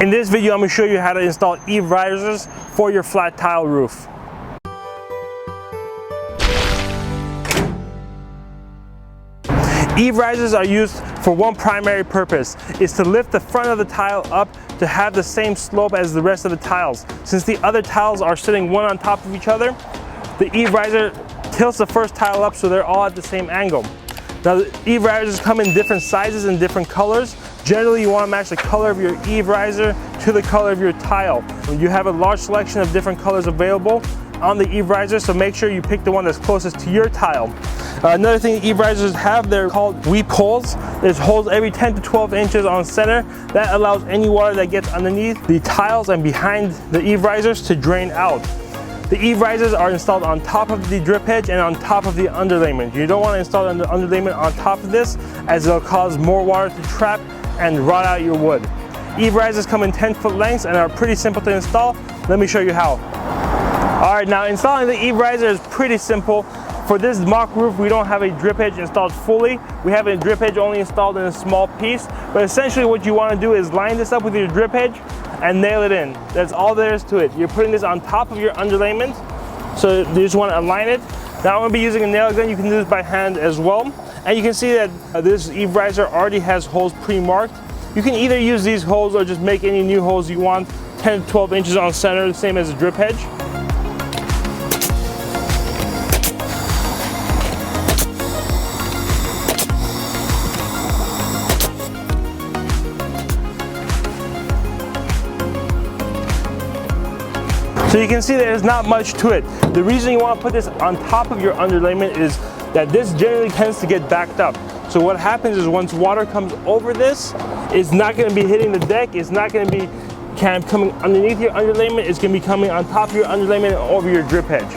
In this video, I'm going to show you how to install eave risers for your flat tile roof. Eave risers are used for one primary purpose, is to lift the front of the tile up to have the same slope as the rest of the tiles. Since the other tiles are sitting one on top of each other, the eave riser tilts the first tile up so they're all at the same angle. Now, the eave risers come in different sizes and different colors. Generally, you want to match the color of your eave riser to the color of your tile. You have a large selection of different colors available on the eave riser, so make sure you pick the one that's closest to your tile. Another thing eave risers have, they're called weep holes. There's holes every 10 to 12 inches on center. That allows any water that gets underneath the tiles and behind the eave risers to drain out. The eave risers are installed on top of the drip edge and on top of the underlayment. You don't want to install the underlayment on top of this, as it'll cause more water to trap and rot out your wood. Eave risers come in 10-foot lengths and are pretty simple to install. Let me show you how. Alright, now installing the eave riser is pretty simple. For this mock roof, we don't have a drip edge installed fully. We have a drip edge only installed in a small piece. But essentially what you want to do is line this up with your drip edge and nail it in. That's all there is to it. You're putting this on top of your underlayment, so you just want to align it. Now I'm going to be using a nail gun. You can do this by hand as well. And you can see that this eave riser already has holes pre-marked. You can either use these holes or just make any new holes you want, 10 to 12 inches on center, the same as a drip edge. So you can see there's not much to it. The reason you want to put this on top of your underlayment is that this generally tends to get backed up. So what happens is once water comes over this, it's not going to be hitting the deck, it's not going to be coming underneath your underlayment, it's going to be coming on top of your underlayment and over your drip edge.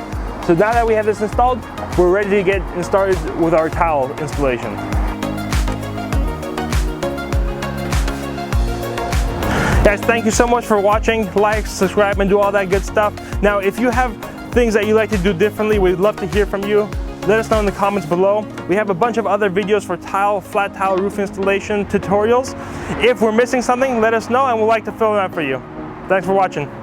So now that we have this installed, we're ready to get started with our tile installation. Guys, thank you so much for watching. Like, subscribe, and do all that good stuff. Now, if you have things that you like to do differently, we'd love to hear from you. Let us know in the comments below. We have a bunch of other videos for flat tile roof installation tutorials. If we're missing something, let us know and we'd like to fill it out for you. Thanks for watching.